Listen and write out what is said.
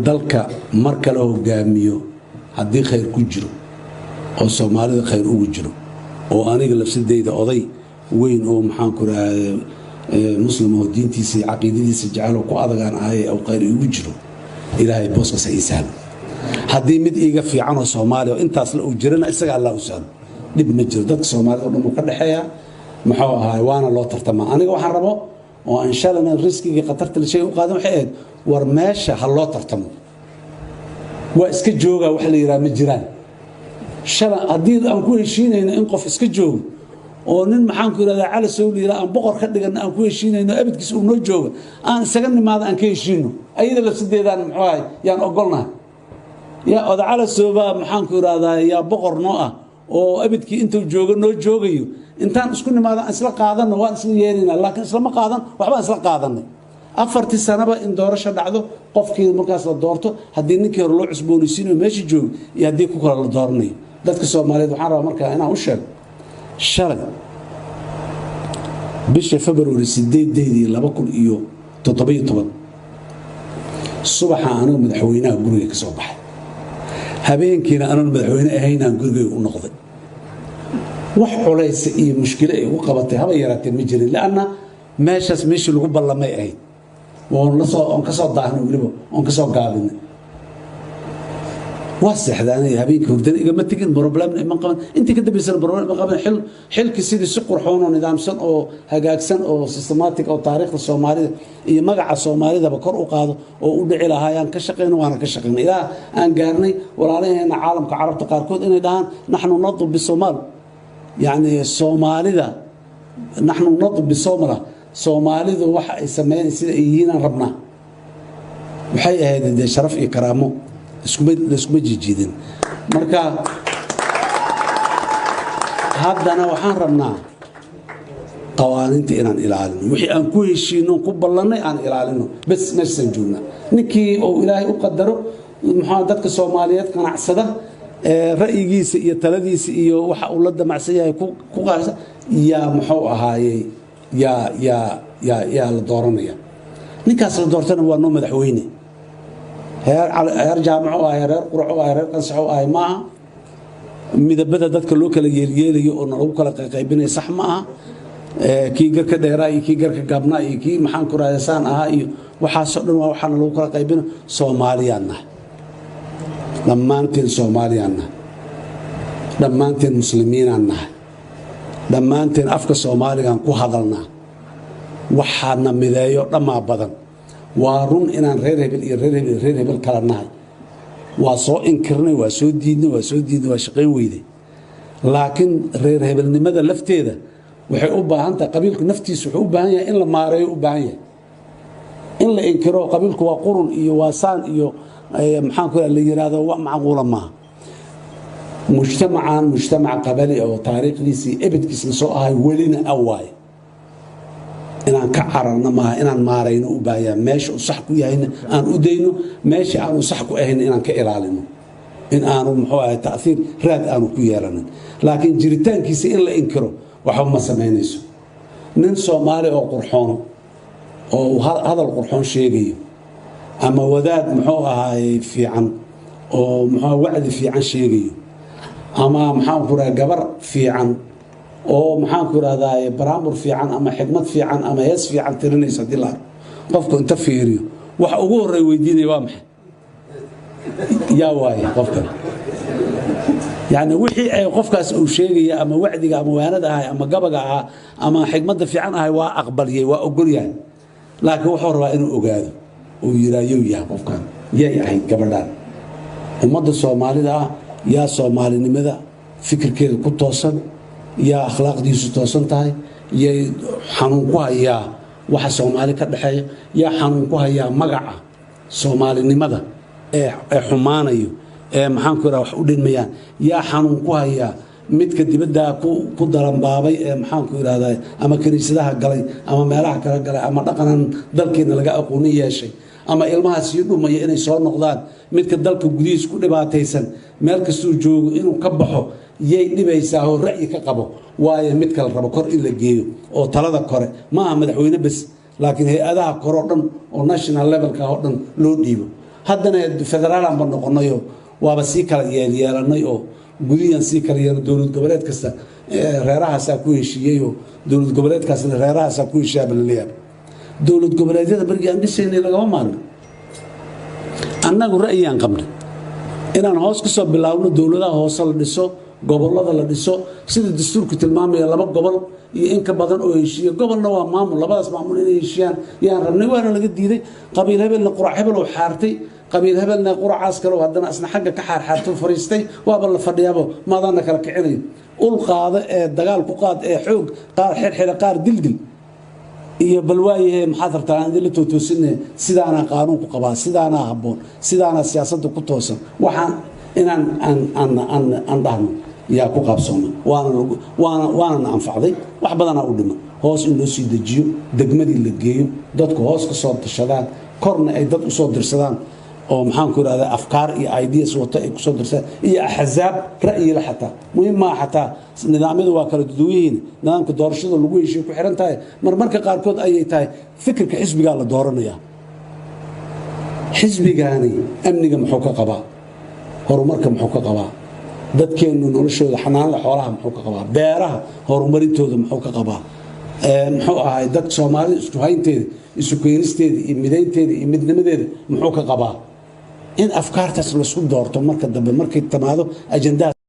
dalka marka la hogaamiyo haddii khayr ku jiro oo Soomaalida khayr ugu jiro oo aniga lafsadeyda oday weyn oo maxaan ku raadey muslim oo diintiisa iyo aqoontiisa jecel oo ku adagaan ahay oo khayr ugu jiro ilaahay booska saysan haddii mid iiga fiican oo Soomaali oo intaas la u jirana isaga Allah u sahlo dib ma jiro dadka Soomaalida oo dhan ka dhaxeeya maxaa ahay waana loo tartama aniga waxaan rabo oo insha Allah riskiga qatarta la shay u qaadan waxay war meesha ha loo tartamo waa iska jooga wax la yiraahdo ma jiraan shala hadii aan ku heshiinayno in qof iska joogo oo nin maxaan ku yiraahdaa cali soo liira aan boqor ka dhigan aan ku heshiinayno abadkiis uu noo joogo aan isaga nimaado aan ka heshiino ayada la sideedaan maxay yaan ogolnahay ya oda cali sooba maxaan ku yiraahdaa ya boqor noo ah oo abadkii intuu joogo noo joogayo intaan isku nimaado isla qaadano waan isla yeerinaa laakiin isla ma qaadan waxba isla qaadanay afartii sanaba in doorasho dhacdo qofkii markaas la doorto hadii ninkii hore loo cusboonaysiino meesha joogo iyo hadii ku kala la dooranayo dadka Soomaaliyeed waxaan rabaa markaa inaan u sheego shalay bisha February 8 2017 subaxa anu madaxweynaha guriga ka soo baxay habeenkiina anu madaxweyne ahayn aan guriga u noqday wax culays iyo mushkil ay u qabatay haba yaraatee ma jirin laana meeshaas meeshii lagu ballamay ahayd on ka soo daahno waliba on ka soo gaabinay wasaxdaanay habeenkii hurdada igama tagin problem ma qaban intii ka dambaysan problem ma qaban xilki sidii si qurxoon oo nidaamsan oo hagaagsan oo systematic oo taariikhda Soomaalida iyo magaca Soomaalida kor u qaado oo u dhici lahaayaan ka shaqeyn waana ka shaqeyn ilaa aan gaarnay walaalaheena caalamka carabta qaarkood inay dhahan nahnu nadub bisomal yani Soomaalida nahnu nadub bisomala Soomaalidu waxa ay sameeyeen sida ay yihiin rabnaa waxay ahayd sharaf iyo karaamo isku jiidin marka haddana waxaan rabnaa qawaaniinta inaan ilaalino wixii aan ku heshiino ku ballanay aan ilaalino bas meeshan joogna ninkii oo Ilaahay u qadaro maxaa dadka Soomaaliyeed qanacsada ra'yigiisa iyo taladiisa iyo waxa uu la damacsan yahay ku qaasa yaa muxuu ahaayay ya la dooranaya ninkaas la doortana waa noo madaxweyne heer jaamaco ah heer qurxo ah heer qansaxo ah ma midabada dadka loo kala yeelayo oo lagu kala qaybinay sax ma aha kii garka dheeraa iyo kii garka gaabnaa iyo kii maxaan ku raadsan aha iyo waxa soo dhan waxana lagu kala qaybino Soomaaliyaana dhammaanteen Soomaaliyaana dhammaanteen muslimiinaana dhammaanteen afka Soomaaliga ku hadalnaa waxaana mideeyo dhamaa badan waa run inaan reer hebel kala nahay waa soo inkirnay waa soo diidnay waa shaqeyn weyday laakiin reer hebelnimada lafteeda waxay u baahan tahay qabiilku naftiisu wuxuu u baahan yahay in la maareeyo u baahan yahay in la inkiro qabiilku waa qurun iyo waasaan iyo maxaan ku la yiraahdo wax macquul ma mujtamac qabali oo taariikhdiisii ebedkiisna soo ahay welina awaay inaan ka cararno maaha inaan maarayno u baahan meesha sax ku yahayna aan u deyno meesha aan sax ku ahayn inaan ka ilaalino in aanu muxuu ahay taasiir raad aanu ku yeelanin laakiin jiritaankiisa in la inkiro waxa ma sameynayso nin Soomaali oo qurxoon oo hadal qurxoon sheegayo ama wadaad muxuu ahay fiican oo muxuu wacdi fiican sheegayo ama maxaan ku raad gabar fiican oo maxaan ku raadaay baraamur fiican ama xigmad fiican ama hees fiican tirinaysa dilaa qofku inta fiiriyo waxa ugu horeey weydiinay waa maxay yaa waay qofkan yani wixii ay qofkaas uu sheegaya ama wacdiga ama waanada ahay ama gabaga ah ama xigmada fiican ahay waa aqbaliyay waa ogolyahay laakiin wuxuu rabaa inuu ogaado oo yiraayo yahay qofkan yay ahay gabadhan ummadda Soomaalida yaa Soomaalinimada fikirkeeda ku toosan يا أخلاق دي ستوصل تاي يا حنوكوها يا واحد سومالي كدحية يا حنوكوها يا مقعة سومالي نمدا حمانة محنكرة وحودين ميان يا حنوكوها يا متك دي بدها كو دلم بابي محنكرة هذا أما كنيسة ده قلي أما ملاح كلا قلي أما دقنا دلكنا لقى أقونية شيء أما إلمها سيدو ما يني صار نقدان متك دلك جديد كل بعتيسن مالك السوق إنه كبحه yay dhibaysaa oo ra'yi ka qabo waayo mid kale rabo kor in la geeyo oo talada kore ma aha madaxweyne bas laakiin hay'adaha kor oo dhan oo national level ka oo dhan loo dhiibo haddana federaal aan noqonayo waaba sii kala yeelanay oo gudiyan sii kala yeelo dowlad goboleed kasta reerahaasa ku heshiiyay oo dowlad goboleedkaasna reerahaasa ku heshiiyaa balaleeyahay dowlad goboleedyada barigi aan dhisaynay lagama maarno annagu ra'yiyaan qabnay inaan hoos ka soo bilaabno dowladaha hoose la dhiso gobollada la dhiso sida dastuurku tilmaamaya 2 gobol iyo in ka badan oo heshiiyo gobolna waa maamul labadaas maamul inay heshiiyaan yaan rabnay waana laga diiday qabiil hebelna qurac hebel oo xaartay qabiil hebelna quracaas kale oo haddana asna xagga ka xaarxaarto fariistay waaba la fadhiyaabo maadaana kala kicinayo ul qaada ee dagaal ku qaad ee xoog qaar xirxira qaar dildil iyo balwaayahay maxaad rabtaa aan dil toosinay sidaana qaanuunku qabaa sidaana habboon sidaana siyaasadda ku toosan waxaan inaan aan dhahno yaa ku qaabsooma waana anfacday wax badanaa u dhima hoos in loo sii dejiyo degmadii la geeyo dadku hoos ka soo tashadaan korna ay dad u soo dirsadaan oo maxaan ku yiraahdaa afkaar iyo ideas wata ay ku soo dirsadaan iyo axzaab ra'yi la xataa muhiim ma xataa nidaamyadu waa kala duwan nidaamka doorashada lagu heshiiyo ku xiran tahay marmarka qaarkood ayay tahay fikirka xisbiga la dooranaya xisbigaani amniga muxuu ka qabaa horumarka muxuu ka qabaa dadkeenu noloshooda xanaanada xoolaha muxuu ka qabaa beeraha horumarintooda muxuu ka qabaa muxuu ahay dad Soomaali isku haynteeda isu keenisteeda iyo mideynteeda iyo midnimadeeda muxuu ka qabaa in afkaartaas la isku doorto marka dambe markay tamaado ajandaha